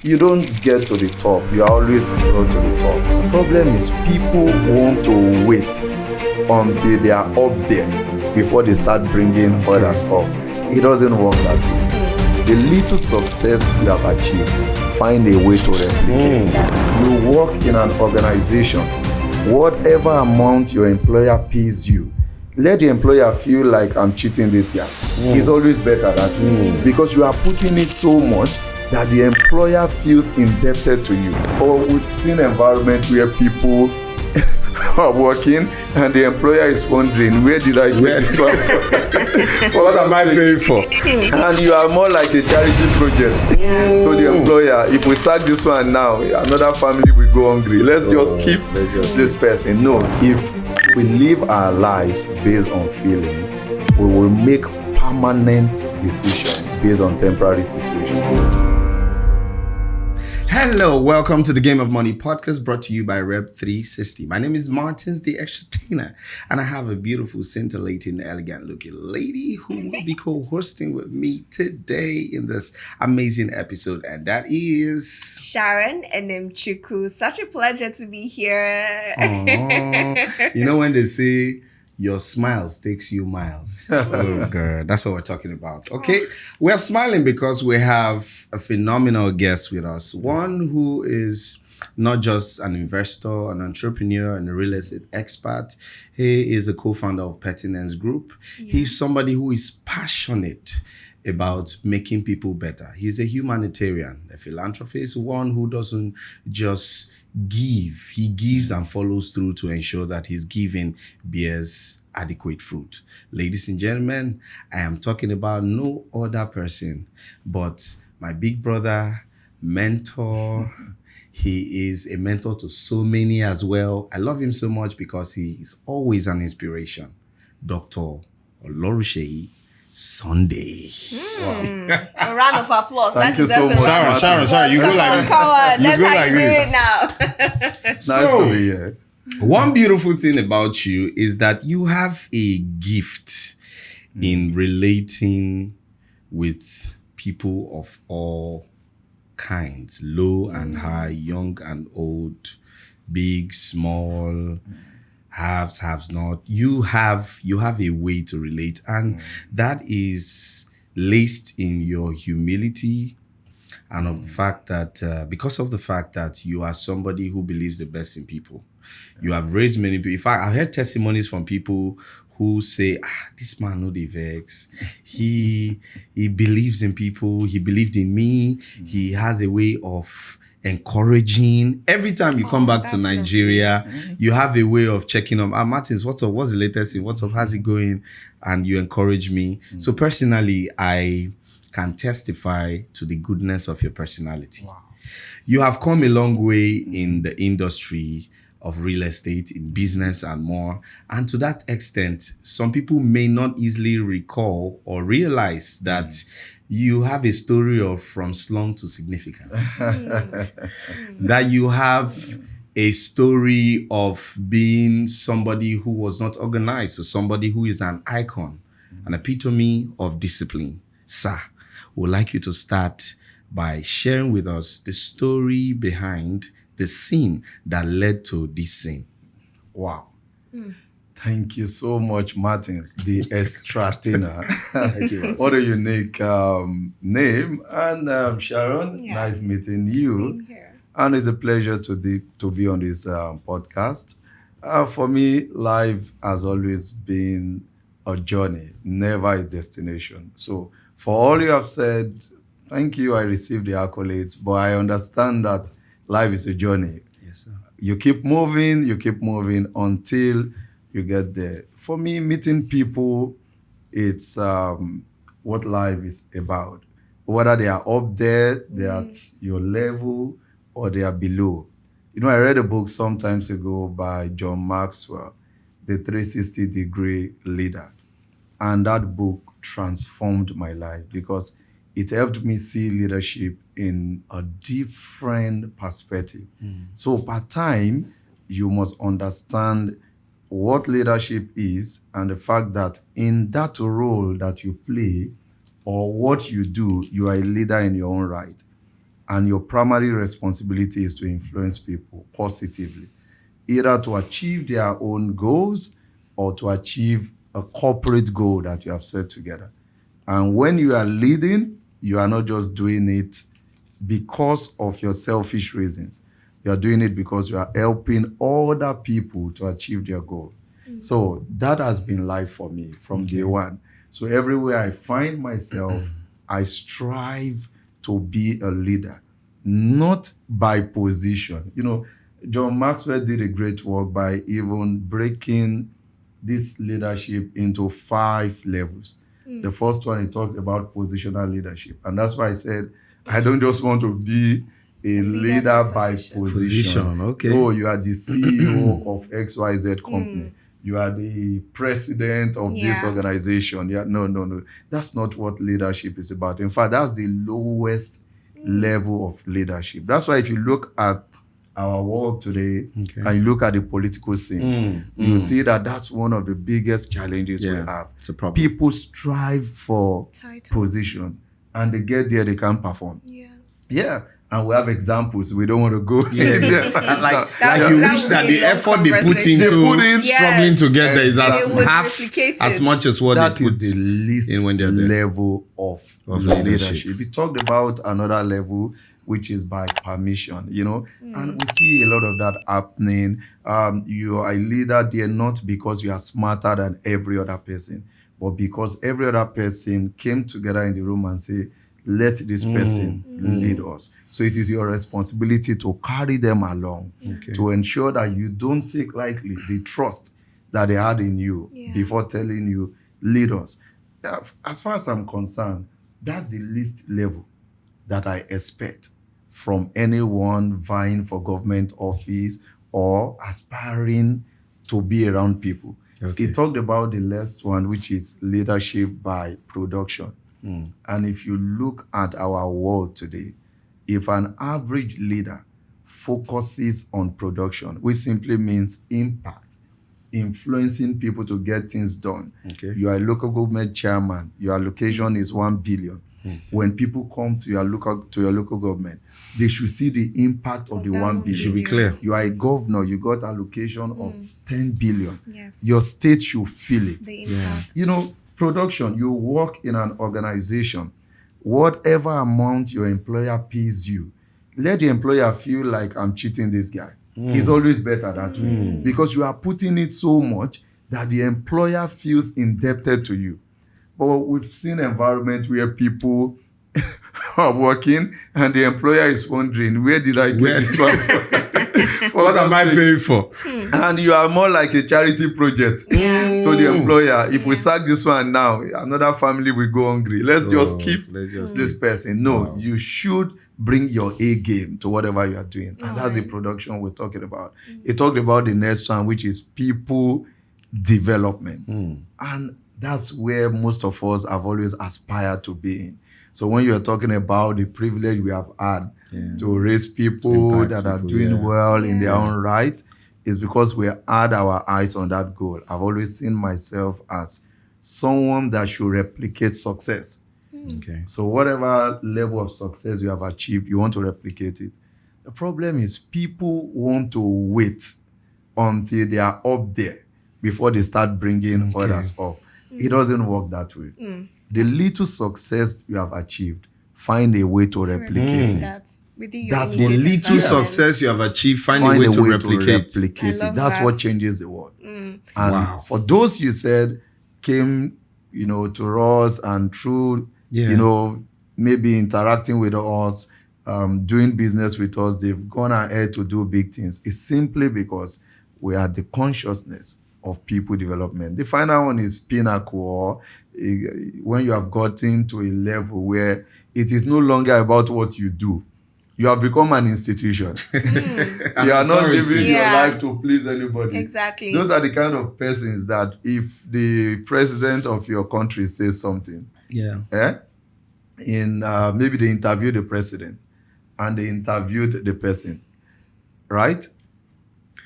you don't get to the top. You are always brought to the top. The problem is people want to wait until they are up there before they start bringing others up. It doesn't work that way. The little success you have achieved, find a way to replicate it. You work in an organization, whatever amount your employer pays you, let the employer feel like I'm cheating this guy. It's always better that way because you are putting it so much that the employer feels indebted to you. Or we've seen environment where people are working and the employer is wondering, where did I get this one from? What am I paying for? And you are more like a charity project to the employer. If we sack this one now, another family will go hungry. Let's just keep this person. No, if we live our lives based on feelings, we will make permanent decisions based on temporary situations. Hello, welcome to the Game of Money podcast brought to you by Rep 360. My name is Martins, the entertainer, and I have a beautiful, scintillating, elegant-looking lady who will be co-hosting with me today in this amazing episode, and that is Sharon Enemchuku. Such a pleasure to be here. You know when they say your smiles takes you miles. Oh, girl, that's what we're talking about. Okay, we're smiling because we have a phenomenal guest with us. One who is not just an investor, an entrepreneur, and a real estate expert. He is the co-founder of Pertinence Group. Yeah. He's somebody who is passionate about making people better. He's a humanitarian, a philanthropist, one who doesn't just give. He gives and follows through to ensure that his giving bears adequate fruit. Ladies and gentlemen, I am talking about no other person but my big brother, mentor. He is a mentor to so many as well. I love him so much because he is always an inspiration. Dr. Olorunsheyi Sunday. Wow. A round of applause. Thank you so much. Sharon, you go like this. Come on, you that's go how like you do this. it now. It's nice to be here. One beautiful thing about you is that you have a gift in relating with people of all kinds, low and high, young and old, big, small, haves not. You have a way to relate, and that is laced in your humility and of the fact that because of the fact that you are somebody who believes the best in people. You have raised many people. In fact, I've heard testimonies from people who say, this man no dey vex. He believes in people. He believed in me. He has a way of encouraging. Every time you come back to Nigeria, you have a way of checking up. Martins, what's up? What's the latest thing? What's up? How's it going? And you encourage me. So personally, I can testify to the goodness of your personality. Wow. You have come a long way in the industry of real estate, in business and more. And to that extent, some people may not easily recall or realize that you have a story of from slum to significance. That you have a story of being somebody who was not organized, or somebody who is an icon, an epitome of discipline. Sir, we'd like you to start by sharing with us the story behind the scene that led to this scene. Wow. Thank you so much, Martins, the extratina. Thank you. What a unique name. And Sharon, nice meeting you. Same here. And it's a pleasure to be on this podcast. For me, life has always been a journey, never a destination. So for all you have said, thank you. I received the accolades, but I understand that life is a journey. Yes, sir. You keep moving until you get there. For me, meeting people, it's what life is about. Whether they are up there, they're at your level, or they are below. You know, I read a book some times ago by John Maxwell, The 360-Degree Leader. And that book transformed my life because it helped me see leadership in a different perspective. So part time, you must understand what leadership is and the fact that in that role that you play or what you do, you are a leader in your own right. And your primary responsibility is to influence people positively, either to achieve their own goals or to achieve a corporate goal that you have set together. And when you are leading, you are not just doing it because of your selfish reasons. You are doing it because you are helping other people to achieve their goal. So that has been life for me from day one. So everywhere I find myself, I strive to be a leader, not by position. You know, John Maxwell did a great work by even breaking this leadership into 5 levels. The first one, he talked about positional leadership. And that's why I said, I don't just want to be a leader by position. Okay. Oh, you are the CEO of XYZ company. You are the president of this organization. Yeah, no. That's not what leadership is about. In fact, that's the lowest level of leadership. That's why if you look at our world today and you look at the political scene, you see that that's one of the biggest challenges we have. It's a problem. People strive for position and they get there, they can't perform. Yeah. And we have examples. We don't want to go in there. like you wish that the effort they put into struggling to get there is as much as what that they put is the least in when they're there. level of leadership. We talked about another level, which is by permission, you know, and we see a lot of that happening. You are a leader there not because you are smarter than every other person, but because every other person came together in the room and say, let this person lead us. So it is your responsibility to carry them along, to ensure that you don't take lightly the trust that they had in you before telling you, lead us. As far as I'm concerned, that's the least level that I expect from anyone vying for government office or aspiring to be around people. He talked about the last one, which is leadership by production. And if you look at our world today, if an average leader focuses on production, which simply means impact, influencing people to get things done. You are a local government chairman, your allocation is 1 billion. When people come to your local government, they should see the impact of the 1 billion. Should be clear. You are a governor, you got allocation of 10 billion. Yes. Your state should feel it. The impact. You know, production, you work in an organization, whatever amount your employer pays you, let the employer feel like I'm cheating this guy. It's always better that way, because you are putting it so much that the employer feels indebted to you. But we've seen an environment where people are working and the employer is wondering, where did I get this one from? What am I paying for? And you are more like a charity project to the employer. If we sack this one now, another family will go hungry. Let's just keep this person. No, you should bring your A game to whatever you are doing. And that's the production we're talking about. He talked about the next one, which is people development. And that's where most of us have always aspired to be in. So when you're talking about the privilege we have had to raise people that are doing well in their own right, is because we had our eyes on that goal. I've always seen myself as someone that should replicate success. So whatever level of success you have achieved, you want to replicate it. The problem is people want to wait until they are up there before they start bringing others up. It doesn't work that way. The little success you have achieved, find a way to replicate it. That's the little success you have achieved, find a way to replicate it. That's what changes the world. And for those you said came, to us and through, maybe interacting with us, doing business with us, they've gone ahead to do big things. It's simply because we are the consciousness of people development. The final one is pinnacle, when you have gotten to a level where it is no longer about what you do. You have become an institution. You are not living your life to please anybody. Exactly. Those are the kind of persons that if the president of your country says something, maybe they interviewed the president and they interviewed the person, right?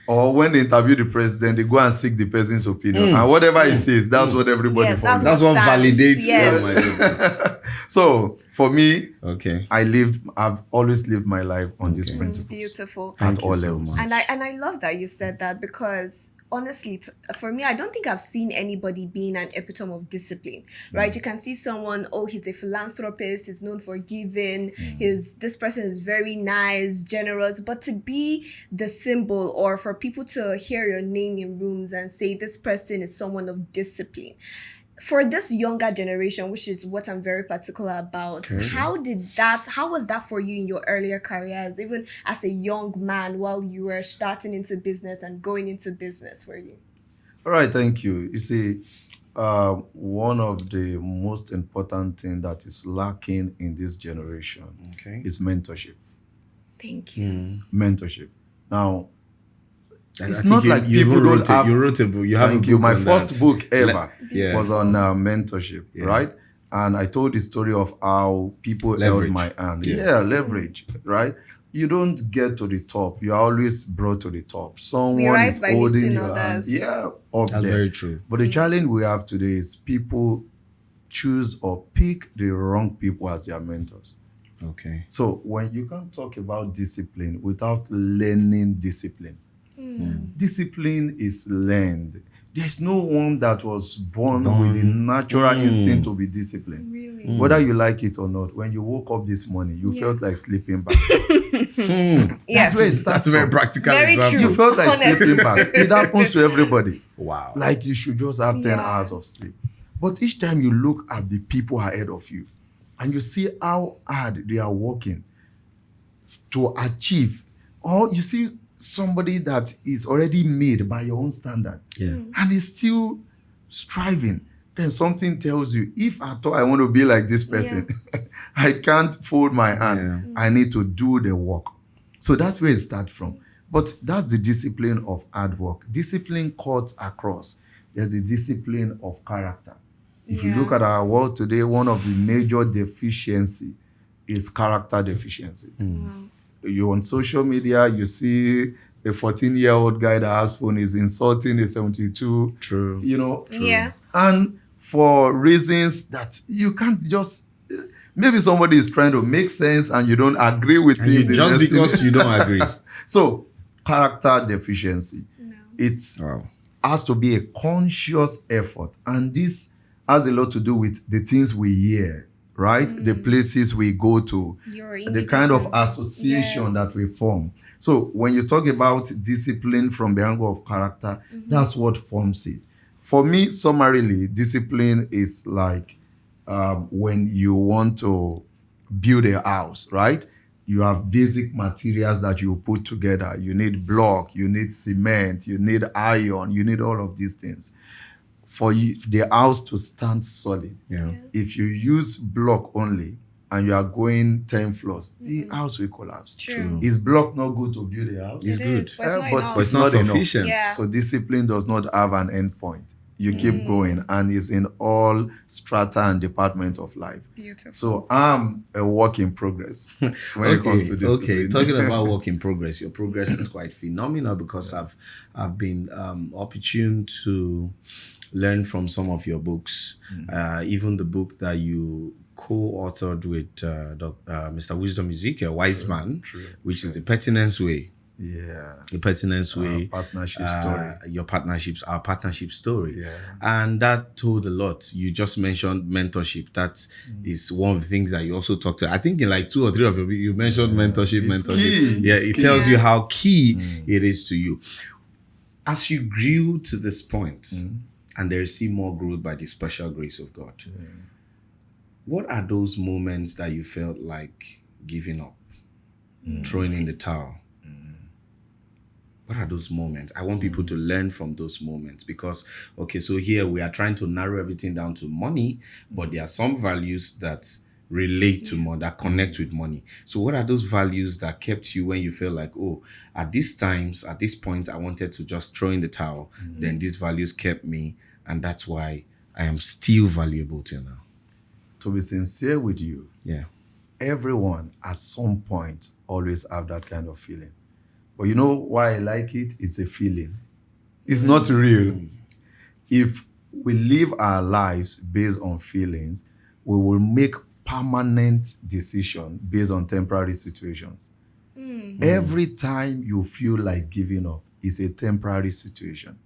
Or when they interview the president, they go and seek the person's opinion. And whatever he says, that's what everybody follows. That's what validates. Yes. So for me, Okay. I've always lived my life on these principles Beautiful. at Thank all you so levels. much. And I love that you said that, because honestly, for me, I don't think I've seen anybody being an epitome of discipline, right? You can see someone, oh, he's a philanthropist, he's known for giving, this person is very nice, generous, but to be the symbol, or for people to hear your name in rooms and say this person is someone of discipline, for this younger generation, which is what I'm very particular about, Okay. how was that for you in your earlier careers, even as a young man while you were starting into business and going into business for you? All right, thank you. You see, one of the most important thing that is lacking in this generation Okay. is mentorship. Thank you. Mentorship. Now, it's I think not like people even don't wrote have. you wrote a book. You have Thank a you. book My on first that. book ever Yeah. was on mentorship, right? And I told the story of how people Leverage. held my hand. Yeah. Yeah, leverage, right? You don't get to the top. You are always brought to the top. Someone rise is by holding lifting your hand. others. Yeah, up That's there. very true. But the challenge we have today is people choose or pick the wrong people as their mentors. Okay. So when you can't talk about discipline without learning discipline, discipline is learned. There's no one that was born with the natural instinct to be disciplined. Really? Whether you like it or not, when you woke up this morning, you felt like sleeping back. Yes. That's where it starts That's a very from. practical Very example. true. You felt like Honestly. sleeping back. It happens to everybody. Wow. Like you should just have 10 Yeah. hours of sleep. But each time you look at the people ahead of you and you see how hard they are working to achieve, or you see somebody that is already made by your own standard and is still striving, then something tells you, if at all I want to be like this person, I can't fold my hand. I need to do the work. So that's where it starts from. But that's the discipline of hard work. Discipline cuts across. There's the discipline of character. If you look at our world today, one of the major deficiency is character deficiency. You're on social media, you see a 14-year-old guy that has phone is insulting a 72. True. You know? True. Yeah. And for reasons that you can't just, maybe somebody is trying to make sense and you don't agree with him. Just because you don't agree. So, character deficiency. No. It has to be a conscious effort. And this has a lot to do with the things we hear, right? The places we go to, the kind of association that we form. So when you talk about discipline from the angle of character, that's what forms it. For me, summarily, discipline is like when you want to build a house, right? You have basic materials that you put together. You need block, you need cement, you need iron, you need all of these things. For the house to stand solid, if you use block only and you are going 10 floors, the house will collapse. True. Is block not good to build a house? It's good. But But it's not enough. sufficient. Yeah. So discipline does not have an end point. You keep going, and it's in all strata and departments of life. Beautiful. So I'm a work in progress when it comes to discipline. Okay, talking about work in progress, your progress is quite phenomenal because I've been opportune to learn from some of your books, even the book that you co-authored with Mr. Wisdom Ezekiel, Wise Man, which is The Pertinence Way. Yeah. The Pertinence Way. Partnership story. Our partnership story. Yeah. And that told a lot. You just mentioned mentorship. That is one of the things that you also talked to. I think in like 2 or 3 of your, you mentioned mentorship. It's key. Yeah, It's it key. tells you how key it is to you. As you grew to this point, and there see more growth by the special grace of God, what are those moments that you felt like giving up, throwing in the towel? What are those moments? I want people to learn from those moments because, okay, so here we are trying to narrow everything down to money, but there are some values that relate to money, that connect with money. So what are those values that kept you when you feel like, oh, at this point, I wanted to just throw in the towel. Then these values kept me, and that's why I am still valuable till now. To be sincere with you, everyone at some point always have that kind of feeling. But you know why I like it? It's a feeling. It's not real. If we live our lives based on feelings, we will make permanent decision based on temporary situations. Every time you feel like giving up is a temporary situation.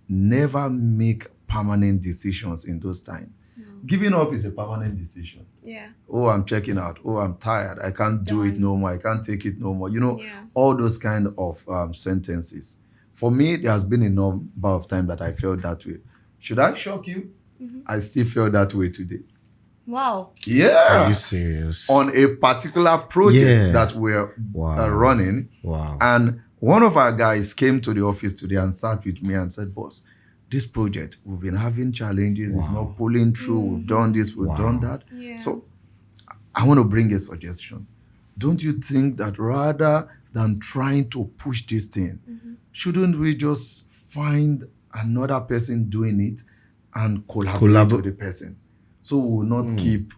Never make permanent decisions in those times. Giving up is a permanent decision. Yeah. Oh, I'm checking out. Oh, I'm tired. I can't do it no more. I can't take it no more. You know, all those kind of sentences. For me, there has been a number of times that I felt that way. Should I shock you? I still feel that way today. Wow. Yeah. Are you serious? On a particular project that we're running. Wow. And one of our guys came to the office today and sat with me and said, boss, this project, we've been having challenges. It's not pulling through. We've done this, we've done that. Yeah. So I want to bring a suggestion. Don't you think that rather than trying to push this thing, shouldn't we just find another person doing it and collaborate with the person? So we will not keep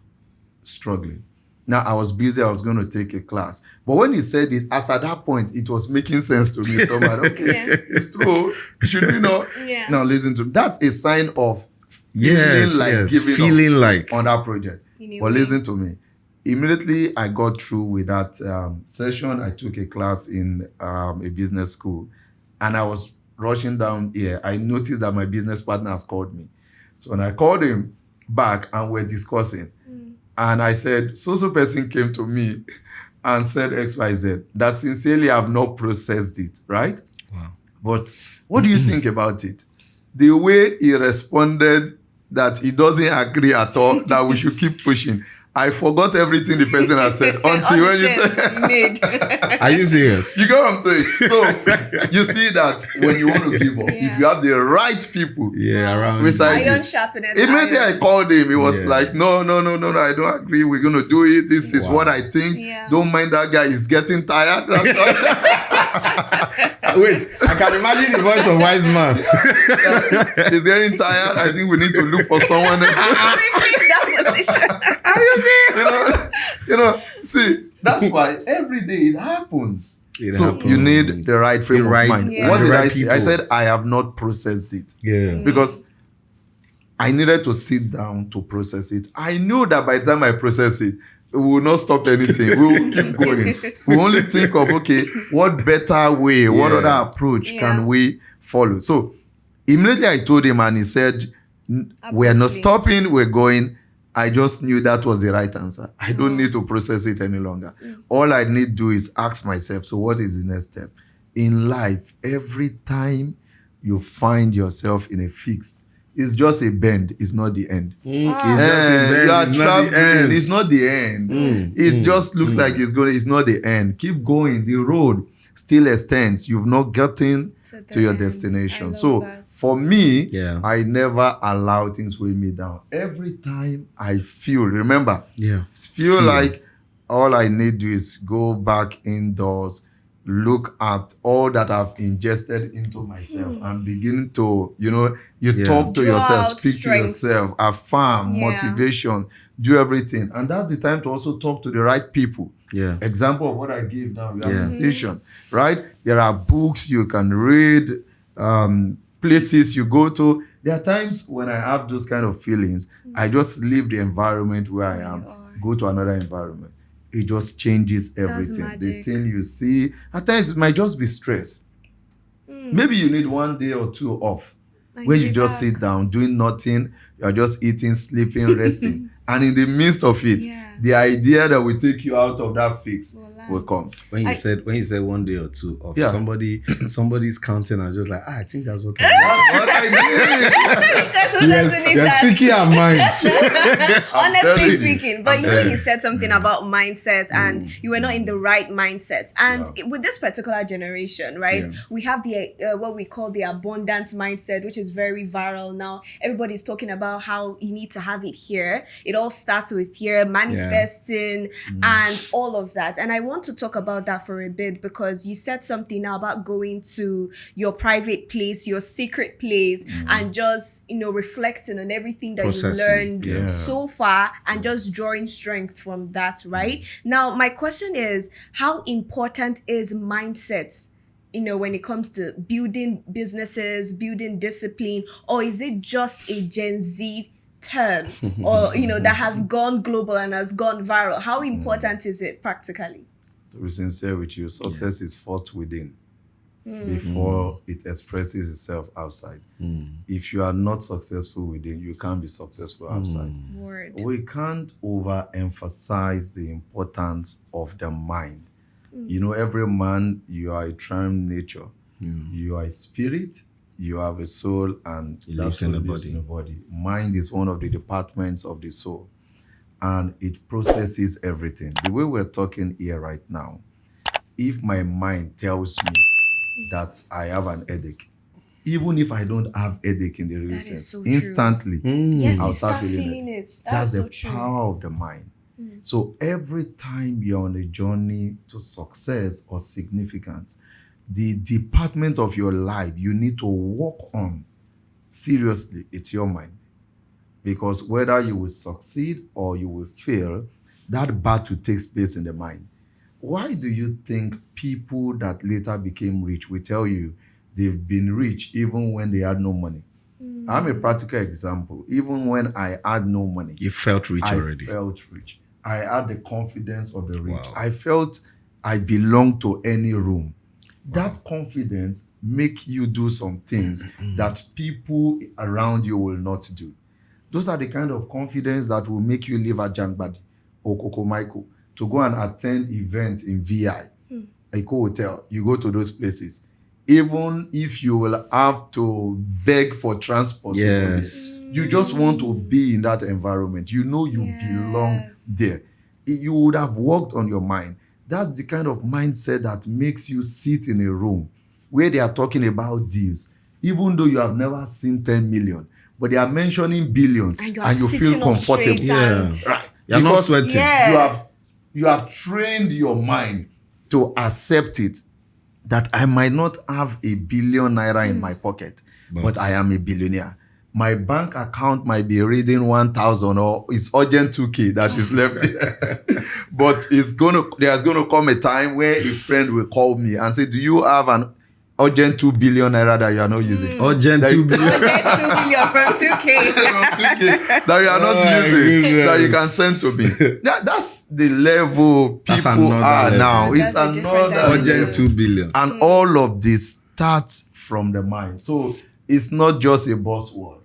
struggling. Now, I was busy. I was going to take a class. But when he said it, as at that point, it was making sense to me. So I'm like, okay, it's true. Should we not? Now, listen to me. That's a sign of giving up on that project. But listen to me. Immediately, I got through with that session. I took a class in a business school. And I was rushing down here. I noticed that my business partner has called me. So when I called him back and we're discussing, and I said, so person came to me and said XYZ, that sincerely I have not processed it, right? Wow. But what do you think about it? The way he responded that he doesn't agree at all, that we should keep pushing. I forgot everything the person had said until when you Are you serious? You get what I'm saying? So you see that when you want to give up, if you have the right people around beside iron you. sharpened Immediately I called him. He was like, no, I don't agree. We're going to do it. This is what I think. Don't mind that guy. He's getting tired. Wait, I can imagine the voice of wise man. He's getting tired. I think we need to look for someone else. Replace that position. Are you serious? You know, see, that's why every day it happens. You need the right frame of mind. What did I say? I said, I have not processed it. Because I needed to sit down to process it. I knew that by the time I process it, we will not stop anything. We will keep going. We only think of, okay, what better way, what other approach can we follow? So immediately I told him and he said, we're not stopping, we're going. I just knew that was the right answer. I don't need to process it any longer. All I need to do is ask myself, so what is the next step? In life, every time you find yourself in a fix, it's just a bend, it's not the end. It's just a bend, you are it's traveling, it's not the end. It just looks like it's not the end. Keep going, the road still extends. You've not gotten to your destination. So for me, I never allow things weigh me down. Every time I feel like all I need to do is go back indoors, look at all that I've ingested into myself and begin to, you talk to yourself, speak to yourself, affirm, motivation, do everything. And that's the time to also talk to the right people. Example of what I gave now, your association, right? There are books you can read, places you go to. There are times when I have those kind of feelings, I just leave the environment where I am, go to another environment. It just changes everything. The thing you see, at times it might just be stress. Maybe you need 1 day or 2 off, where you just sit down, doing nothing. You're just eating, sleeping, resting. And in the midst of it, the idea that will take you out of that fix will come. When you said 1 day or 2 off, somebody's counting and just like, I think that's what that's what I did. Because who doesn't need You're that? speaking our mind. Honestly speaking. But you said something about mindsets and you were not in the right mindsets. And with this particular generation, right, we have the what we call the abundance mindset, which is very viral now. Everybody's talking about how you need to have it here. It all starts with here, manifesting and all of that. And I want to talk about that for a bit because you said something now about going to your private place, your secret place, and just, reflecting on everything that you learned so far and just drawing strength from that, right? Now, my question is, how important is mindset, when it comes to building businesses, building discipline, or is it just a Gen Z term or that has gone global and has gone viral? How important is it practically? To be sincere with you, success is first within before it expresses itself outside. If you are not successful within, you can't be successful outside. Word. We can't overemphasize the importance of the mind. Every man, you are a triune nature. You are a spirit, you have a soul, and It lives in the body. Mind is one of the departments of the soul, and it processes everything. The way we're talking here right now, if my mind tells me that I have an headache, even if I don't have headache in the real sense, so true. instantly, Yes, I'll you start start feeling feeling it. it. That's so the true. power of the mind. So every time you're on a journey to success or significance, the department of your life you need to work on seriously, it's your mind. Because whether you will succeed or you will fail, that battle takes place in the mind. Why do you think people that later became rich will tell you they've been rich even when they had no money? I'm a practical example. Even when I had no money, You felt rich already. I felt rich. I had the confidence of the rich. Wow. I felt I belonged to any room. That confidence make you do some things that people around you will not do. Those are the kind of confidence that will make you leave a Jangbadi or Coco Michael to go and attend events in VI, Eco Hotel. You go to those places. Even if you will have to beg for transport, Yes. you just want to be in that environment. You know you belong there. You would have worked on your mind. That's the kind of mindset that makes you sit in a room where they are talking about deals, even though you have never seen 10 million, but they are mentioning billions, and you feel comfortable. Right. You're not sweating. You have trained your mind to accept it, that I might not have $1 billion in my pocket, but I am a billionaire. My bank account might be reading 1,000 or it's urgent 2K that is left there. But there's gonna come a time where a friend will call me and say, do you have an urgent 2 billion naira that you are not using? Urgent 2 billion. Urgent 2 billion from 2K. that you are not using, that you can send to me. That's the level people are now. It's another urgent 2 billion. And all of this starts from the mind. So it's not just a buzzword.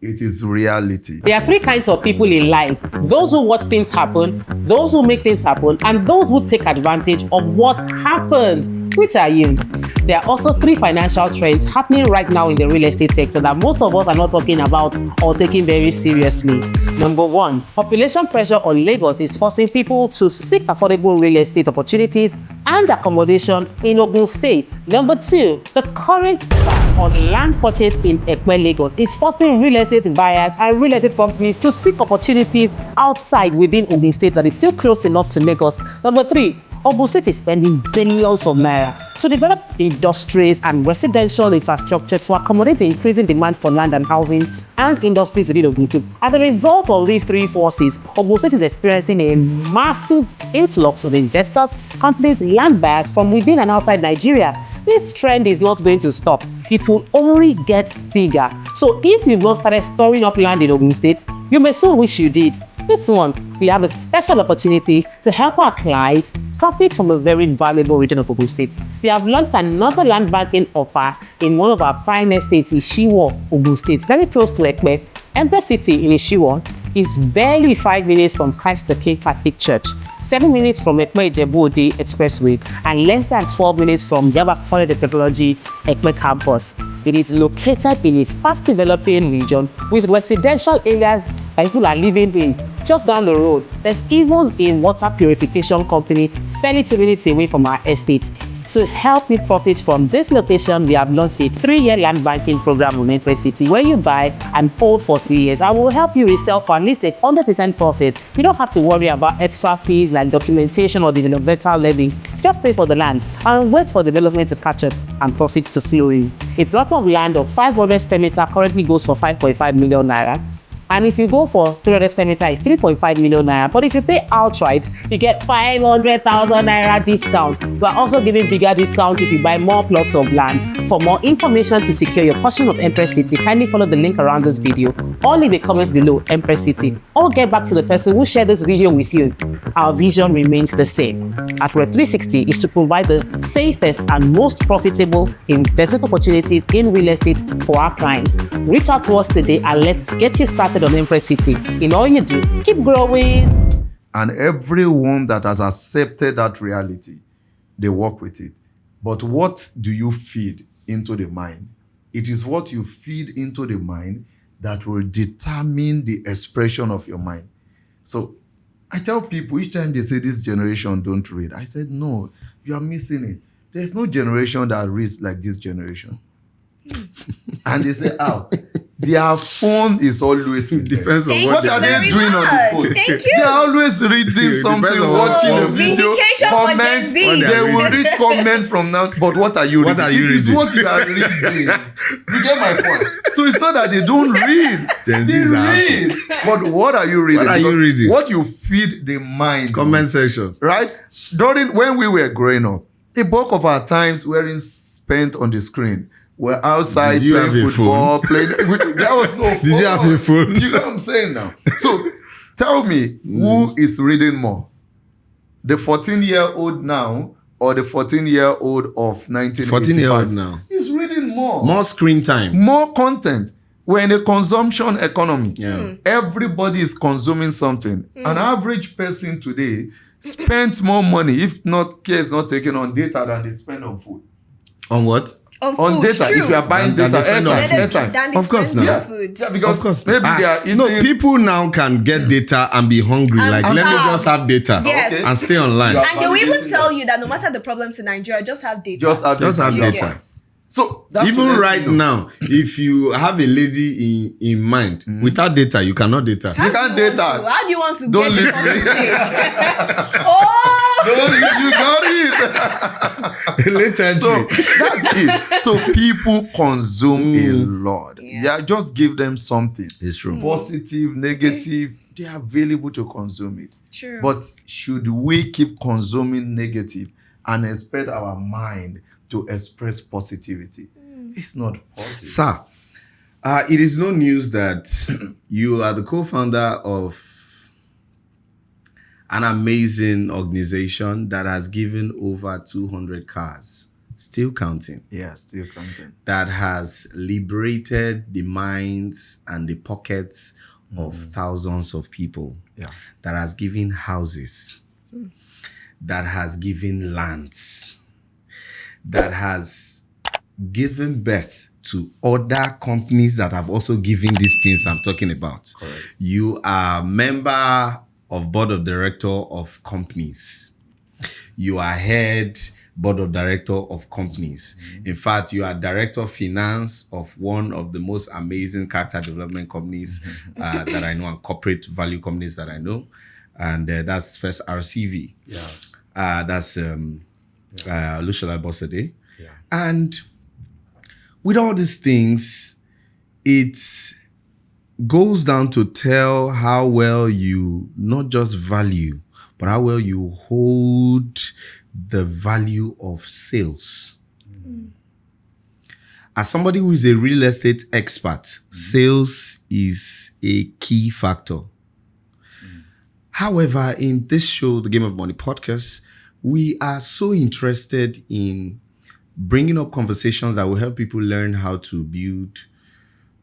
It is reality. There are three kinds of people in life: those who watch things happen, those who make things happen, and those who take advantage of what happened. Which are you? There are also three financial trends happening right now in the real estate sector that most of us are not talking about or taking very seriously. Number one, population pressure on Lagos is forcing people to seek affordable real estate opportunities and accommodation in Ogun State. Number two, the current ban on land purchase in Ekpe, Lagos is forcing real estate buyers and real estate companies to seek opportunities outside within Ogun State that is still close enough to Lagos. Number three, Ogun State is spending billions of naira to develop industries and residential infrastructure to accommodate the increasing demand for land and housing and industries within Ogun State. As a result of these three forces, Ogun State is experiencing a massive influx of investors, companies, land buyers from within and outside Nigeria. This trend is not going to stop. It will only get bigger. So if you've not started storing up land in Ogun State, you may soon wish you did. This one, we have a special opportunity to help our clients profit from a very valuable region of Ogun State. We have launched another land banking offer in one of our finest states, Ishiwo, Ogun State, very close to Ekpe. Empress City in Ishiwo is barely 5 minutes from Christ the King Catholic Church, 7 minutes from Ekpe Ijebu-Ode Expressway, and less than 12 minutes from Yaba College of Technology Ekpe campus. It is located in a fast-developing region with residential areas that people are living in. Just down the road, there's even a water purification company barely 2 minutes away from our estate. To help me profit from this location, we have launched a 3-year land banking program in Empress City where you buy and hold for 3 years. I will help you resell for at least a 100% profit. You don't have to worry about extra fees like documentation or developmental levy. Just pay for the land and wait for development to catch up and profits to flow in. A plot of land of 500 square meters currently goes for 5.5 million naira. And if you go for 300 square meter, it's 3.5 million naira. But if you pay outright, you get 500,000 naira discount. We're also giving bigger discounts if you buy more plots of land. For more information to secure your portion of Empress City, kindly follow the link around this video or leave a comment below Empress City, or get back to the person who shared this video with you. Our vision remains the same. At Red 360 is to provide the safest and most profitable investment opportunities in real estate for our clients. Reach out to us today and let's get you started on Empress City. In all you do, keep growing. And everyone that has accepted that reality, they work with it. But what do you feed into the mind? It is what you feed into the mind that will determine the expression of your mind. So I tell people each time they say this generation don't read, I said, no, you are missing it. There's no generation that reads like this generation. And they say, how? Their phone is always with them. Depends on What are they doing on the phone? Thank you. They are always reading something, on watching what- a video, Vindication for Gen comment. Z. They will read comment from now. But what are you What reading? are you It is reading? what you are reading. You get my point? So it's not that they don't read. Gen They Zs are read. But what are you reading? What are you Because reading? What you feed the mind. Comment section. Right? When we were growing up, a bulk of our times weren't spent on the screen. We're outside Did you playing have a football, playing. There was no phone. Did you have a phone? You know what I'm saying now? So tell me, who is reading more? The 14-year-old now or the 14-year-old of 1985? 14-year-old now. He's reading more. More screen time. More content. We're in a consumption economy. Yeah. Everybody is consuming something. An average person today spends more money, if not care is not taken on data, than they spend on food. On what? On On food, data, true. if you are buying Than data, they spend on airtime. Than Of course expensive not. food. Yeah, because Of course. maybe they are eating. No, people now can get data and be hungry. And Like, let me starve. just have data Yes. Okay. and stay online. Yeah. And they will even Validating tell that. you that no matter the problems in Nigeria, just have data. Just have data. Yes. So that's to Even let right you know. now, if you have a lady in mind, without data, you cannot data. You can't data. How do you want to Don't get leave it on the me. stage? Oh! You got it. Later, So that's it. So people consume a lot. Yeah. Yeah, just give them something. it's true. Positive, negative, they are available to consume it. True. But should we keep consuming negative and expect our mind to express positivity? It's not possible. Sir, it is no news that you are the co-founder of an amazing organization that has given over 200 cars, still counting, Yeah, still content. that has liberated the minds and the pockets of thousands of people, Yeah. that has given houses, that has given lands, that has given birth to other companies that have also given these things I'm talking about. Correct. You are member of board of director of companies. You are head board of director of companies. In fact, you are director of finance of one of the most amazing character development companies that I know, and corporate value companies that I know. And that's First RCV. Yeah. That's Olunsheyi Bosede. Yeah. And with all these things, it goes down to tell how well you not just value, but how well you hold the value of sales. As somebody who is a real estate expert, sales is a key factor. However, in this show, the Game of Money podcast, we are so interested in bringing up conversations that will help people learn how to build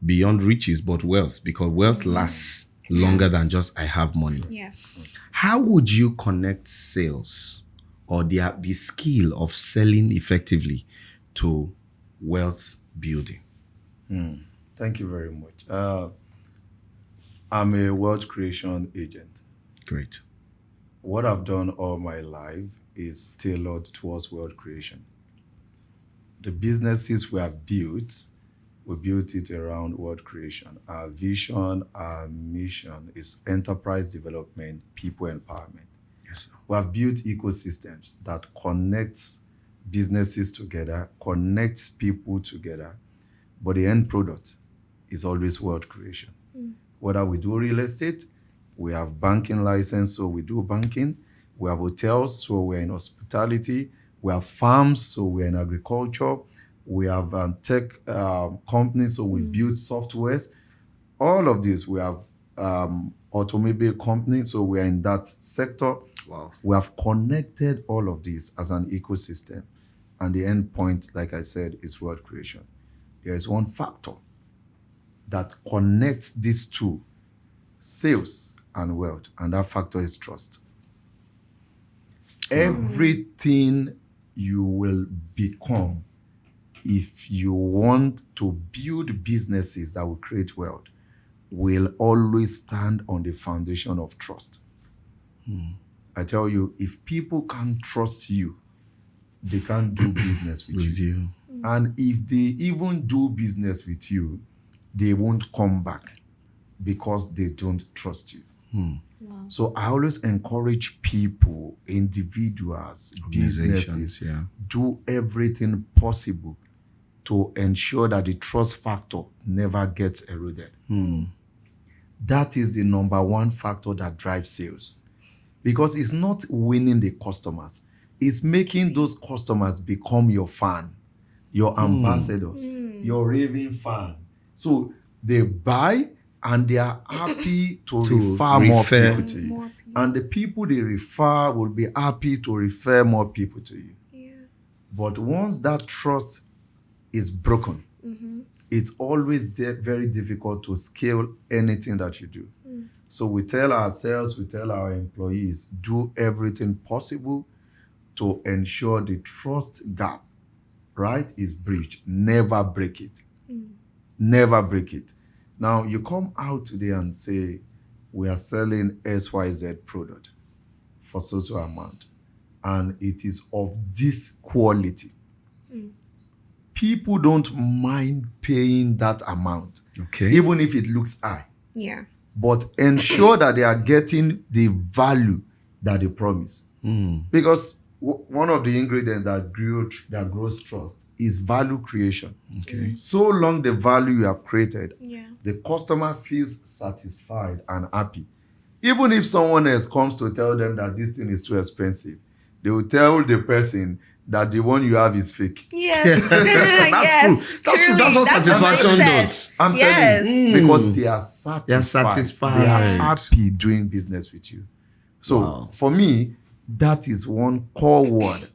beyond riches, but wealth, because wealth lasts longer than just I have money. Yes. How would you connect sales or the skill of selling effectively to wealth building? Thank you very much. I'm a wealth creation agent. Great. What I've done all my life is tailored towards wealth creation. The businesses we have built, we built it around wealth creation. Our vision, our mission is enterprise development, people empowerment. Yes, sir. We have built ecosystems that connects businesses together, connects people together, but the end product is always wealth creation. whether we do real estate, we have banking license, so we do banking. We have hotels, so we're in hospitality. We have farms, so we're in agriculture. We have tech companies, so we build softwares. All of this, we have automobile companies, so we're in that sector. Wow. We have connected all of this as an ecosystem. And the end point, like I said, is wealth creation. There is one factor that connects these two, sales and wealth, and that factor is trust. Everything you will become, if you want to build businesses that will create wealth, will always stand on the foundation of trust. I tell you, if people can't trust you, they can't do business with you. And if they even do business with you, they won't come back because they don't trust you. Wow. So I always encourage people, individuals, businesses, do everything possible to ensure that the trust factor never gets eroded. That is the number one factor that drives sales. Because it's not winning the customers. It's making those customers become your fan, your ambassadors, your raving fan. So they buy and they are happy to refer more people to you. And the people they refer will be happy to refer more people to you. Yeah. But once that trust is broken, it's always very difficult to scale anything that you do. So we tell ourselves, we tell our employees, do everything possible to ensure the trust gap, right, is breached. Never break it. Never break it. Now, you come out today and say, we are selling XYZ product for so amount, and it is of this quality. People don't mind paying that amount, even if it looks high. Yeah. But ensure that they are getting the value that they promise. Because one of the ingredients that grows trust is value creation. So long the value you have created, the customer feels satisfied and happy. Even if someone else comes to tell them that this thing is too expensive, they will tell the person that the one you have is fake. Yes. That's true. That's what satisfaction does. I'm telling you, because they are satisfied. They are satisfied. They are happy doing business with you. So for me, that is one core word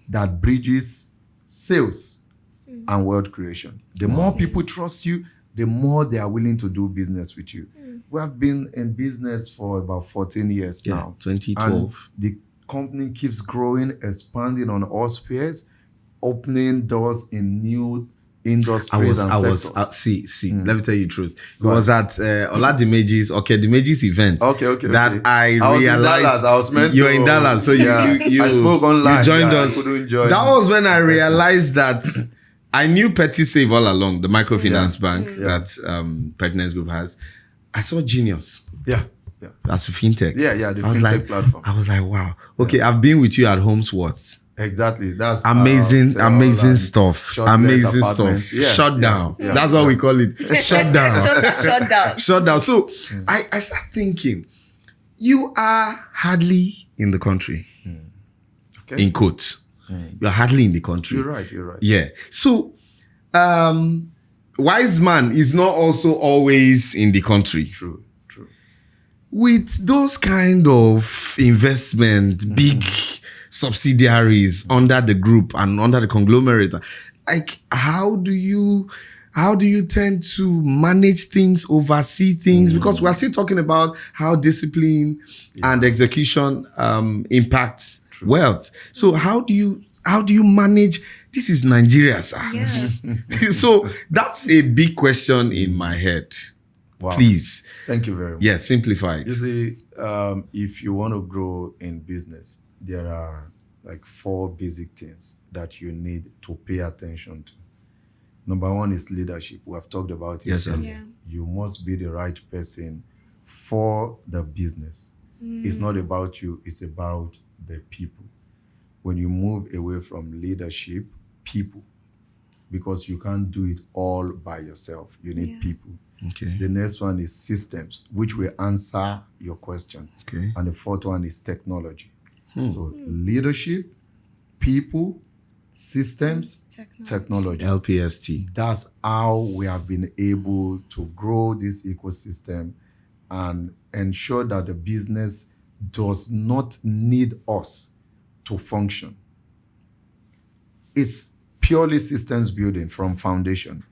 that bridges sales and wealth creation. The more people trust you, the more they are willing to do business with you. We have been in business for about 14 years now. 2012. And the company keeps growing, expanding on all spheres, opening doors in new industries and sectors. Let me tell you the truth. It was at Oladimeji's event. That I realized. I was meant you're to, in Dallas, so you I spoke online. You joined us. I couldn't join. That was when I realized that I knew Petty Save all along, the microfinance bank that Pertinence Group has. I saw Genius. That's fintech. The fintech platform. I was like, wow. Okay, I've been with you at Homesworth. Exactly. That's amazing stuff. Amazing stuff. Shut down. That's what we call it. Shut down. Shut down. Shut down. So I start thinking, you are hardly in the country. In quotes. You're hardly in the country. You're right. Yeah. So wise man is not also always in the country. True. With those kind of investment, big subsidiaries under the group and under the conglomerate, like how do you tend to manage things, oversee things? Because we're still talking about how discipline and execution impacts wealth. So how do you manage? This is Nigeria, sir. Yes. So that's a big question in my head. Wow. Please. Thank you very much. Yeah, simplify it. You see, if you want to grow in business, there are like 4 basic things that you need to pay attention to. Number 1 is leadership. We have talked about it. Yes, sir. Yeah. You must be the right person for the business. It's not about you, it's about the people. When you move away from leadership, people because you can't do it all by yourself. You need people. Okay. The next one is systems, which will answer your question. Okay. And the fourth one is technology. So leadership, people, systems, technology. LPST. That's how we have been able to grow this ecosystem and ensure that the business does not need us to function. It's purely systems building from foundation.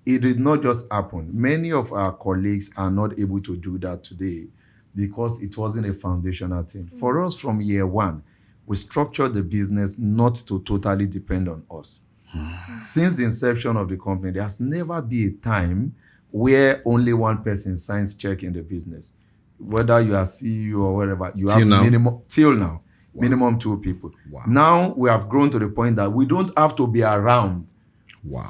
It did not just happen. Many of our colleagues are not able to do that today because it wasn't a foundational thing. For us, from year one, we structured the business not to totally depend on us. Since the inception of the company, there has never been a time where only one person signs check in the business. Whether you are CEO or whatever, you have minimum 2 people. Wow. Now we have grown to the point that we don't have to be around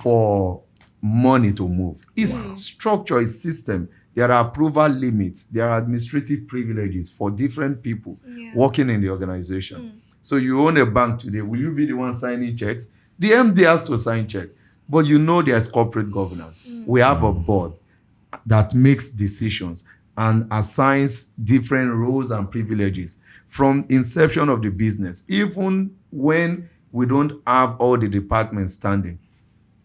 for money to move. It's structure, it's system. There are approval limits. There are administrative privileges for different people working in the organization. So you own a bank today. Will you be the one signing checks? The MD has to sign check. But you know there's corporate governance. We have a board that makes decisions and assigns different roles and privileges from inception of the business. Even when we don't have all the departments standing,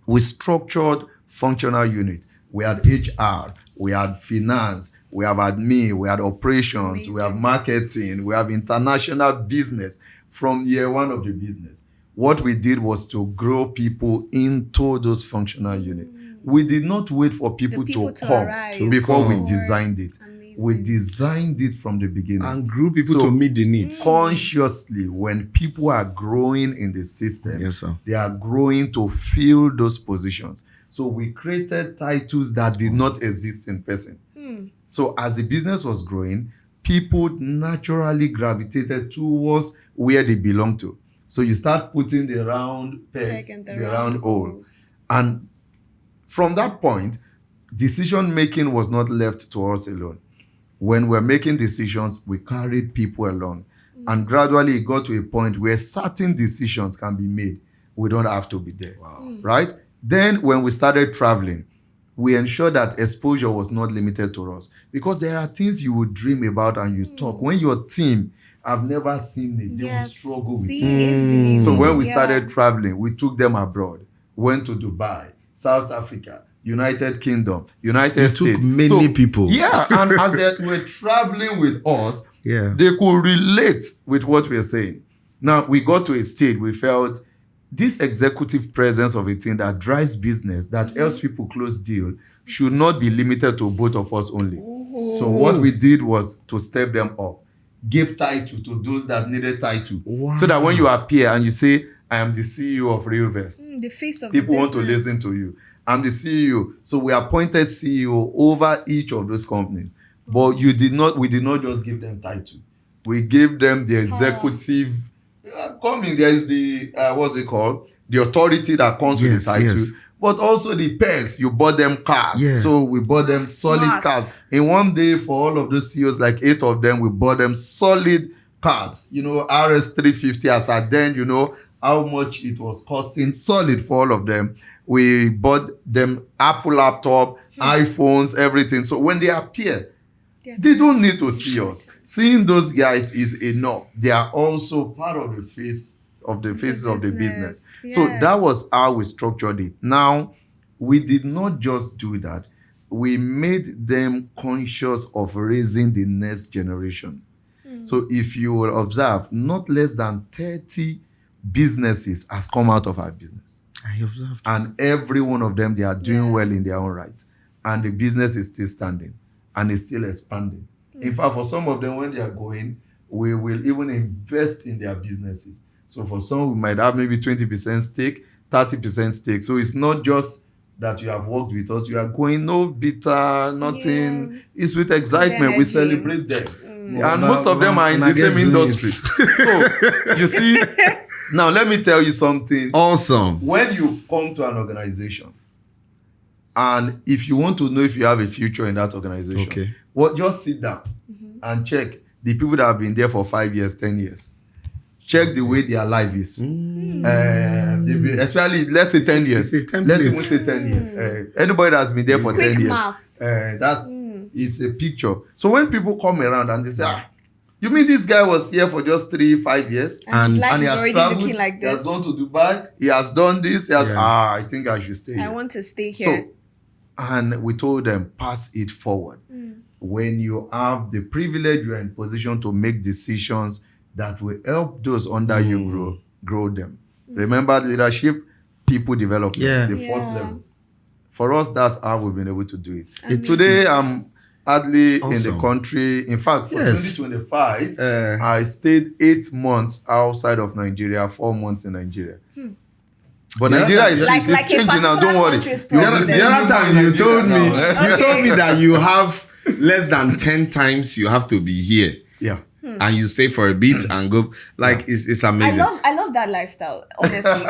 we structured functional unit. We had HR, we had finance, we have admin, we had operations, we have marketing, we have international business from year one of the business. What we did was to grow people into those functional units. We did not wait for people to come before we designed it. We designed it from the beginning. And grew people to meet the needs. Consciously, when people are growing in the system, Yes, sir. they are growing to fill those positions. So we created titles that did not exist in person. So as the business was growing, people naturally gravitated towards where they belong to. So you start putting the round pegs, the round hole. And from that point, decision making was not left to us alone. When we're making decisions, we carried people along. And gradually it got to a point where certain decisions can be made. We don't have to be there, right? Then when we started traveling, we ensured that exposure was not limited to us. Because there are things you would dream about and you talk. When your team have never seen it, they will struggle with it. So when we started traveling, we took them abroad, went to Dubai, South Africa, United Kingdom, United States. Took many people. Yeah, and as they were traveling with us, they could relate with what we're saying. Now, we got to a state we felt this executive presence of a team that drives business, that helps people close deal, should not be limited to both of us only. So what we did was to step them up, give title to those that needed title. So that when you appear and you say, I am the CEO of RealVest, the face of people the want to listen to you. I'm the CEO. So we appointed CEO over each of those companies. But we did not just give them title. We gave them the executive. There is the, what's it called? The authority that comes with the title. But also the perks. You bought them cars. So we bought them solid cars. In one day for all of those CEOs, like 8 of them, we bought them solid cars. RS350 as at then, how much it was costing solid for all of them. We bought them Apple laptop, iPhones, everything. So when they appear, they don't need to see us. Seeing those guys is enough. They are also part of the faces of the business. So that was how we structured it. Now, we did not just do that. We made them conscious of raising the next generation. So if you will observe, not less than 30 businesses has come out of our business. I observed. And every one of them, they are doing well in their own right. And the business is still standing and is still expanding. In fact, for some of them, when they are going, we will even invest in their businesses. So for some, we might have maybe 20% stake, 30% stake. So it's not just that you have worked with us. You are going, no bitter, nothing. Yeah. It's with excitement. We celebrate them. And most of them are in the same industry. So you see, now let me tell you something. Awesome. When you come to an organization, and if you want to know if you have a future in that organization, just sit down and check the people that have been there for 5 years, 10 years. check the way their life is. Especially, let's say 10 years. It's a template. Let's even say 10 years. Anybody that's been there for Quick 10 years, math. it's a picture. So when people come around and they say, you mean this guy was here for just 3-5 years? And his life he is has already traveled, looking like he has this. gone to Dubai, he has done this, he has, Yeah. I think I should stay here. I want to stay So, here. and we told them, pass it forward. When you have the privilege, you are in position to make decisions that will help those under you grow them. Remember, leadership, people development, Yeah. the fourth Yeah. level. For us, that's how we've been able to do it. Amazing. Today, I'm hardly in the awesome. country. In fact, for Yes. 2025, I stayed 8 months outside of Nigeria, 4 months in Nigeria. But Yeah, Nigeria is Like- it's like a changing now. Don't particular worry. country's You problem. understand? The other time you told me, Nigeria you told me that you have less than 10 times you have to be here. Yeah. And you stay for a bit and go. Like, it's amazing. I love that lifestyle, honestly.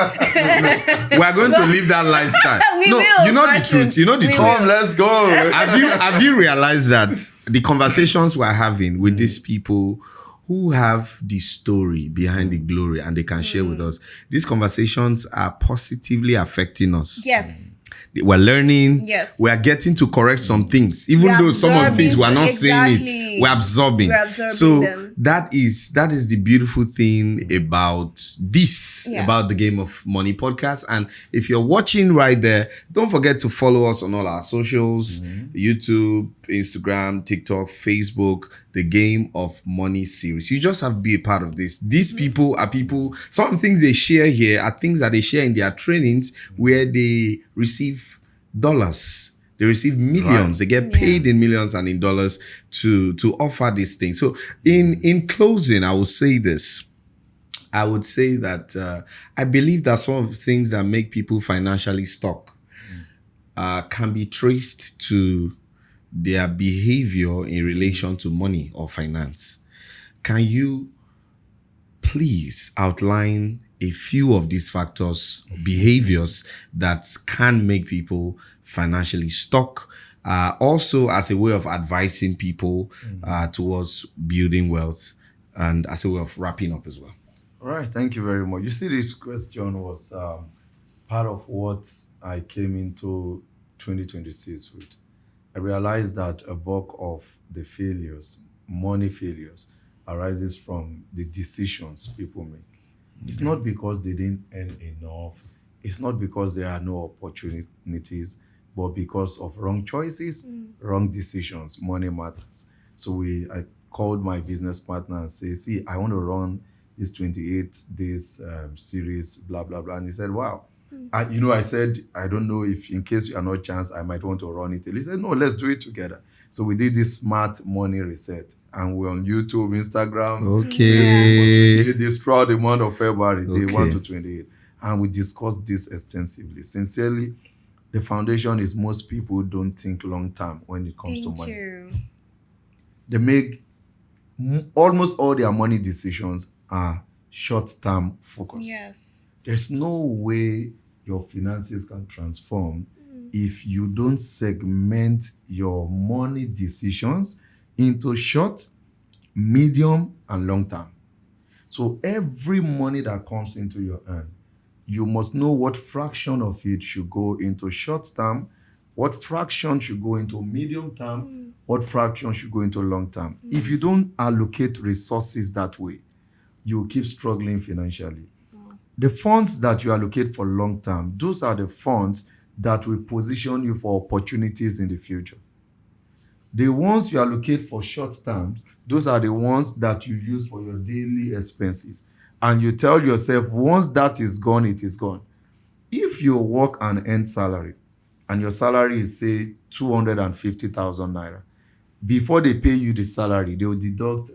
We are going to live that lifestyle. We no, will, you know the Martin. truth. You know the We truth. will. Come, let's go. Have you realized that the conversations we're having with these people who have the story behind the glory and they can share with us, these conversations are positively affecting us. Yes. We're learning. Yes. We are getting to correct some things, even We're though some of the things we're not saying it. exactly. We're absorbing. We're absorbing so them. that is the beautiful thing about this, Yeah. about the Game of Money podcast. And if you're watching right there, don't forget to follow us on all our socials: YouTube, Instagram, TikTok, Facebook. The Game of Money series. You just have to be a part of this. These people are people. Some things they share here are things that they share in their trainings where they receive dollars. They receive millions. They get paid in millions and in dollars to offer these things. So in closing, I will say this. I would say that I believe that some of the things that make people financially stuck can be traced to their behavior in relation to money or finance. Can you please outline a few of these factors, behaviors that can make people financially stuck? Also as a way of advising people towards building wealth, and as a way of wrapping up as well. All right, thank you very much. You see, this question was part of what I came into 2026 with. I realized that a bulk of the failures, money failures, arises from the decisions people make. It's not because they didn't earn enough. It's not because there are no opportunities, but because of wrong choices, wrong decisions. Money matters. So I called my business partner and say, see, I want to run this 28 days series, blah, blah, blah. And he said, wow. I said, I don't know if in case you are not chance, I might want to run it. He said, no, let's do it together. So we did this smart money reset. And we're on YouTube, Instagram. Okay. This throughout the month of February, day Okay. 1 to 28. And we discussed this extensively. Sincerely, the foundation is most people don't think long term when it comes to Thank money. you. They make almost all their money decisions are short-term focus. Yes. There's no way your finances can transform if you don't segment your money decisions into short, medium, and long term. So every money that comes into your hand, you must know what fraction of it should go into short term, what fraction should go into medium term, what fraction should go into long term. If you don't allocate resources that way, you keep struggling financially. The funds that you allocate for long term, those are the funds that will position you for opportunities in the future. The ones you allocate for short term, those are the ones that you use for your daily expenses. And you tell yourself, once that is gone, it is gone. If you work and earn salary, and your salary is, say, 250,000 naira, before they pay you the salary, they will deduct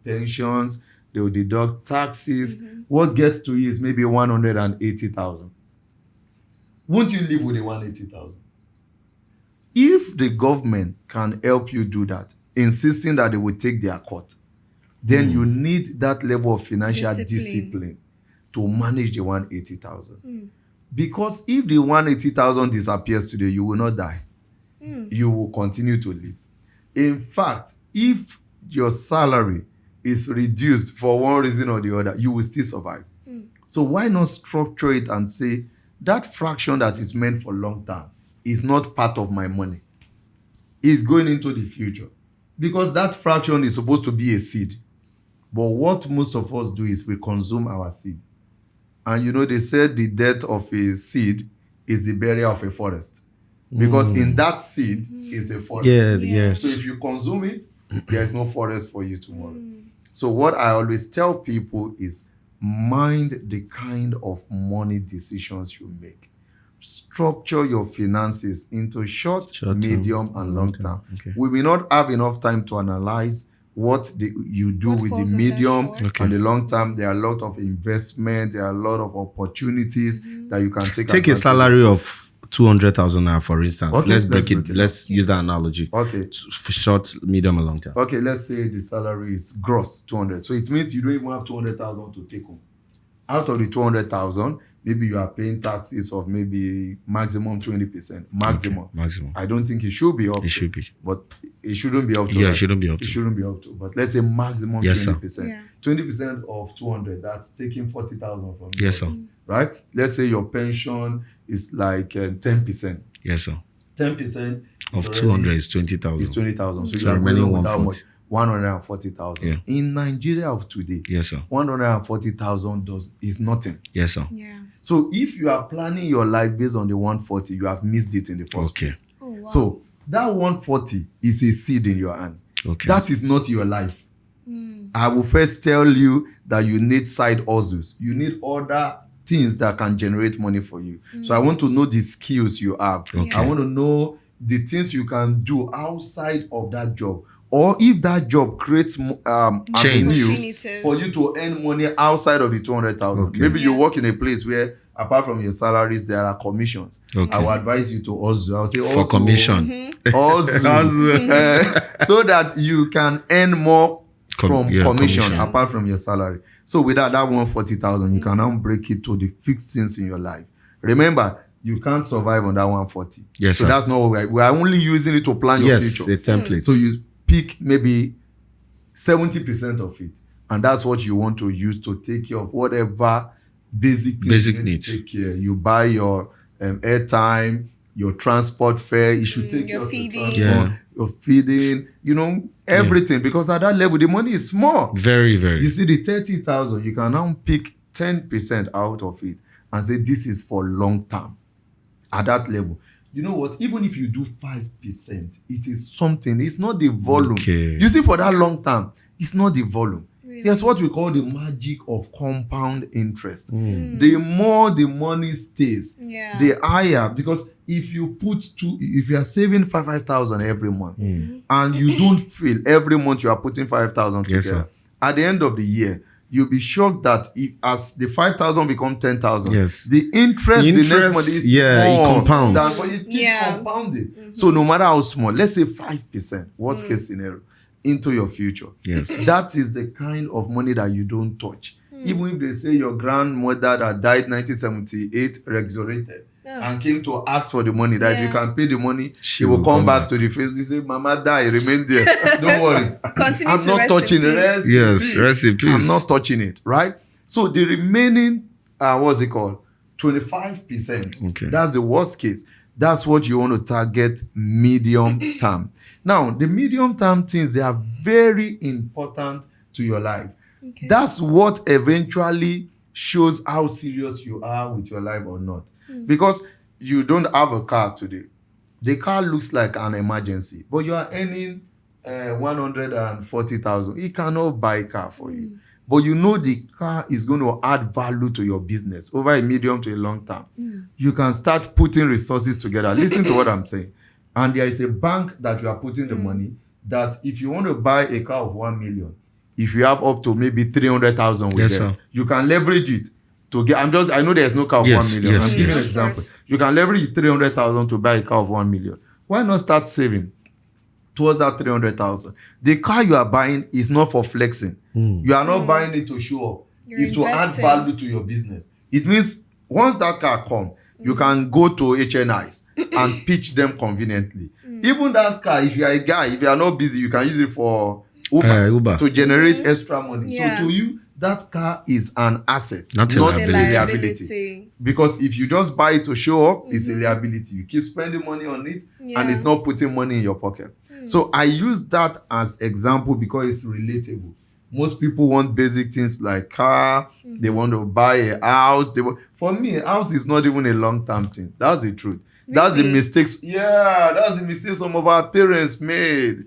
pensions, they will deduct taxes. What gets to you is maybe 180,000. Won't you live with the 180,000? If the government can help you do that, insisting that they will take their cut, then you need that level of financial discipline to manage the 180,000. Because if the 180,000 disappears today, you will not die. You will continue to live. In fact, if your salary is reduced for one reason or the other, you will still survive. So why not structure it and say that fraction that is meant for long term is not part of my money. It's going into the future. Because that fraction is supposed to be a seed. But what most of us do is we consume our seed. And they said the death of a seed is the burial of a forest. Because in that seed is a forest. Yes. So if you consume it, there is no forest for you tomorrow. So what I always tell people is mind the kind of money decisions you make. Structure your finances into short, medium, and long term. Okay. We may not have enough time to analyze what you do with the medium and the long term. There are a lot of investment. There are a lot of opportunities that you can Take a salary of 200,000 naira, for instance. Okay, let's break it. Let's use that analogy. Okay. For short, medium, and long term. Okay, let's say the salary is gross 200. So it means you don't even have 200,000 to take home. Out of the 200,000, maybe you are paying taxes of maybe maximum 20%. Maximum. Okay, maximum. I don't think it should be up to. It should be. But it shouldn't be up to. Yeah, right? it shouldn't be up to. It shouldn't be up to. But let's say maximum Yes, 20%. sir. Yeah. 20% of 200, that's taking 40,000 from you. Yes, sir. Right? Let's say your pension is like 10%. Yes, sir. 10% Of 200 is 20,000. is 20,000. So So you are remaining remaining with how 140. much? 140,000. Yeah. In Nigeria of today, Yes, sir. 140,000 is nothing. Yes, sir. Yeah. So if you are planning your life based on the 140, you have missed it in the first Okay. place. Oh, wow. So that 140 is a seed in your hand. Okay. That is not your life. I will first tell you that you need side hustles. You need other things that can generate money for you. So I want to know the skills you have. Okay. I want to know the things you can do outside of that job. Or if that job creates Change. avenue Opportunities. for you to earn money outside of the 200,000. Okay. Maybe you Yeah. work in a place where apart from your salaries, there are commissions. Okay. I will advise you to hustle. I will say For hustle. commission. Hustle. So that you can earn more from commission apart from your salary. So without that 140,000, you can now break it to the fixed things in your life. Remember, you can't survive on that 140. Yes, so sir. that's not what we are only using it to plan your Yes, future. a template. So you pick maybe 70% of it, and that's what you want to use to take care of whatever basic things Basic you need needs. to take care. You buy your airtime, your transport fare. You should take care your of feeding. your transport, Yeah. your feeding. Everything, because at that level the money is small. Very, very. You see the 30,000, you can now pick 10% out of it and say this is for long term. At that level, you know what? Even if you do 5%, it is something. It's not the volume. Okay. You see, for that long term, it's not the volume. Really? There's what we call the magic of compound interest. The more the money stays, Yeah. the higher. Because if you if you are saving 5,000 every month, and you don't feel every month you are putting 5,000 Yes, together, sir. at the end of the year, you'll be shocked that as the 5,000 become 10,000, Yes. the interest the next month is it more compounds. than it keeps Yeah. compounding. So no matter how small, let's say 5%, worst case scenario, into your future. Yes. That is the kind of money that you don't touch. Even if they say your grandmother that died 1978 resurrected and came to ask for the money, that if you Yeah. can pay the money, she will come back to the face. You say, Mama die, remain there. Don't worry. Continue I'm to not rest touching in it. peace. Rest in Yes, peace. rest in peace. I'm not touching it, right? So the remaining, what's it called? 25%. Okay. That's the worst case. That's what you want to target medium term. Now, the medium term things, they are very important to your life. Okay. That's what eventually shows how serious you are with your life or not. Because you don't have a car today. The car looks like an emergency, but you are earning 140,000. It cannot buy a car for you. But you know the car is going to add value to your business over a medium to a long term. You can start putting resources together. Listen to what I'm saying. And there is a bank that you are putting the money, that if you want to buy a car of 1 million, if you have up to maybe 300,000 with Yes, them, sir. you can leverage it to get. I know there's no car of Yes, 1 million. yes, I'm giving an yes. example. You can leverage 300,000 to buy a car of 1 million. Why not start saving towards that 300,000? The car you are buying is not for flexing. You are not buying it to show up. You're It's to add investing. value to your business. It means once that car comes, you can go to HNIs and pitch them conveniently. Even that car, if you are a guy, if you are not busy, you can use it for Uber. to generate extra money. Yeah. So to you, that car is an asset, Not a not a liability. liability. Because if you just buy it to show off, it's a liability. You keep spending money on it, and it's not putting money in your pocket. So I use that as example because it's relatable. Most people want basic things like car. They want to buy a house. For me, a house is not even a long-term thing. That's the truth. That's the mistakes. Yeah, that's the mistake some of our parents made.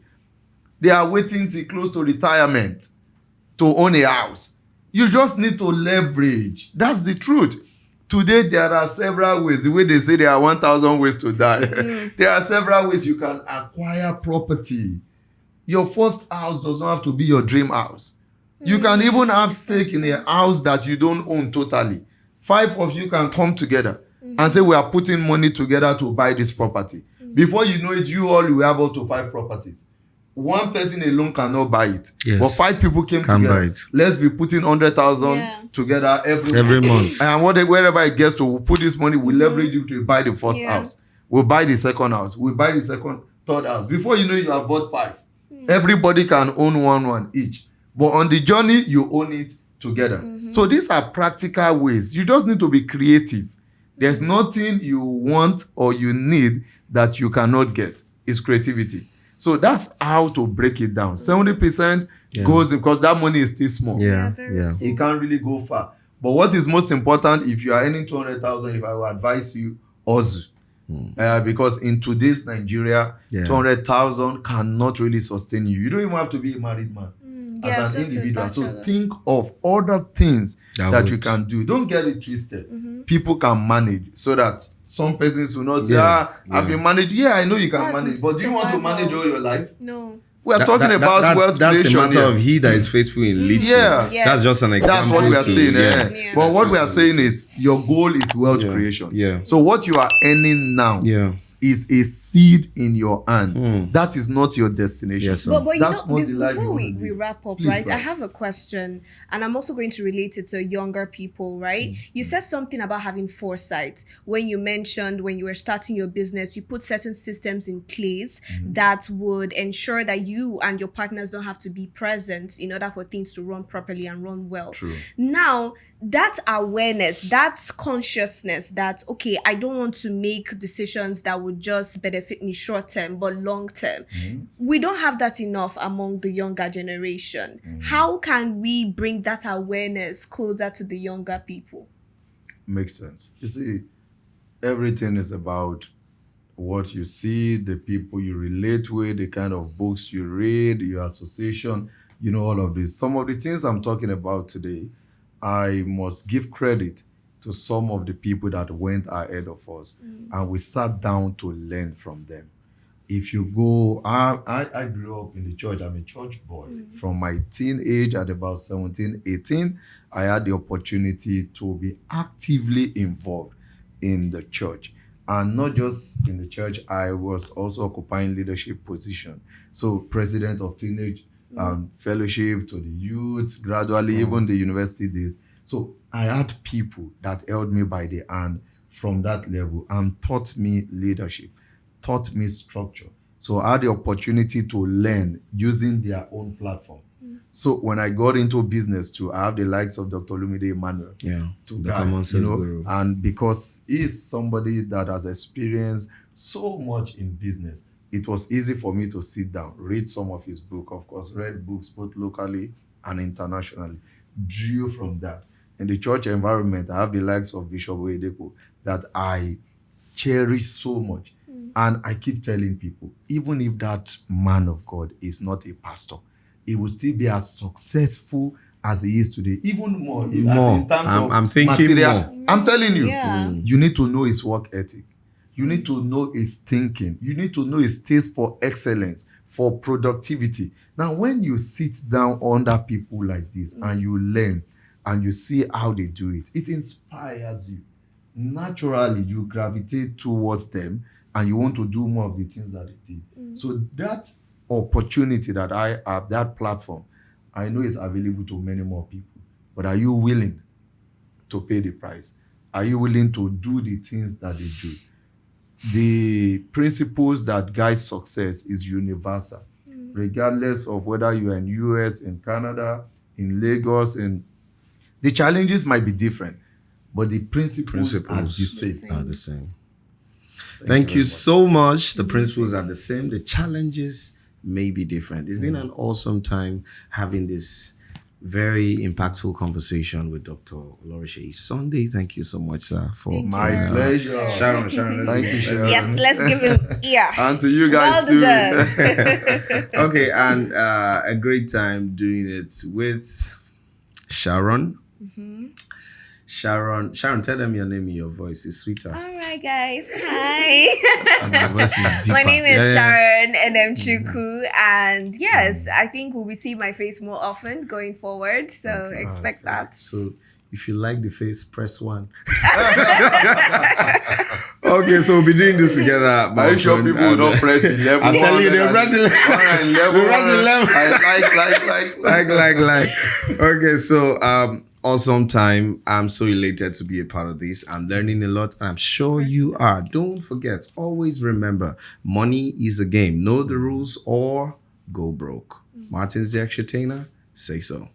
They are waiting till close to retirement to own a house. You just need to leverage. That's the truth. Today, there are several ways. The way they say there are 1,000 ways to die. There are several ways you can acquire property. Your first house does not have to be your dream house. You can even have stake in a house that you don't own totally. 5 of you can come together and say, we are putting money together to buy this property. Before you know it, you all will have up to 5 properties. One person alone cannot buy it. Yes. But 5 people came Can together. buy it. Let's be putting 100,000 together every month. And wherever it gets to, we'll put this money, we'll leverage you to buy the first house. We'll buy the second house. We'll buy the third house. Before you know, you have bought 5. Everybody can own one each. But on the journey, you own it together. So these are practical ways. You just need to be creative. There's nothing you want or you need that you cannot get. It's creativity. So that's how to break it down. 70% goes because that money is still small. Yeah. It can't really go far. But what is most important, if you are earning 200,000, if I will advise you, also. Because in today's Nigeria, 200,000 cannot really sustain you. You don't even have to be a married man as an individual. So think of other things that you can do. Don't get it twisted. People can manage so that some persons will not say, I've been managed. Yeah, I know you can manage, but do you want to manage all your life? No. We are talking about wealth that's creation. That's a matter of he that is faithful in little. That's just an example. That's what we are saying. But what we are saying is your goal is wealth creation. So what you are earning now is a seed in your hand. That is not your destination. But you that's know, not the life before you want we to live. wrap up, Please, right? right? I have a question, and I'm also going to relate it to younger people, right? You said something about having foresight when you mentioned when you were starting your business, you put certain systems in place that would ensure that you and your partners don't have to be present in order for things to run properly and run well. True. Now, that awareness, that consciousness that, okay, I don't want to make decisions that would just benefit me short term, but long term. We don't have that enough among the younger generation. How can we bring that awareness closer to the younger people? Makes sense. You see, everything is about what you see, the people you relate with, the kind of books you read, your association, all of this. Some of the things I'm talking about today, I must give credit to some of the people that went ahead of us, and we sat down to learn from them. If you go, I grew up in the church. I'm a church boy. From my teen age at about 17, 18, I had the opportunity to be actively involved in the church. And not just in the church, I was also occupying leadership position. So president of teenage fellowship to the youth, gradually even the university days. So I had people that held me by the hand from that level and taught me leadership, taught me structure. So I had the opportunity to learn using their own platform. So when I got into business too, I have the likes of Dr. Lumide Emmanuel to guide, and because he's somebody that has experienced so much in business, it was easy for me to sit down, read some of his book, of course, read books both locally and internationally, drew from that. In the church environment, I have the likes of Bishop Oyedepo that I cherish so much. And I keep telling people, even if that man of God is not a pastor, he will still be as successful as he is today, even more. As in terms I'm thinking material. more. I'm telling you, You need to know his work ethic. You need to know his thinking. You need to know his taste for excellence, for productivity. Now, when you sit down under people like this and you learn and you see how they do it, it inspires you. Naturally, you gravitate towards them and you want to do more of the things that they did. So that opportunity that I have, that platform, I know is available to many more people. But are you willing to pay the price? Are you willing to do the things that they do? The principles that guide success is universal. regardless of whether you are in US, in Canada, in Lagos, the challenges might be different, but the principles are the same. Are the same. Thank you so much. The principles are the same. The challenges may be different. It's been an awesome time having this very impactful conversation with Dr. Olorunsheyi Sunday. Thank you so much, sir. My pleasure. Sharon. Thank you, Sharon. Yes, let's give him And to you guys well too. deserved. Okay, and a great time doing it with Sharon. Sharon, tell them your name in your voice. It's sweeter. All right, guys. Hi. And my voice is deeper. My name is Yeah. Sharon Chuku, and yes, I think we'll be seeing my face more often going forward. So expect that. So if you like the face, press 1. Okay, so we'll be doing this together. Are you sure people will not press 11? I'm telling you, they'll press 11. They'll press 11. Like. Okay, so awesome time. I'm so elated to be a part of this. I'm learning a lot, and I'm sure you are. Don't forget, always remember, money is a game. Know the rules or go broke. Martin Zek Shatana, say so.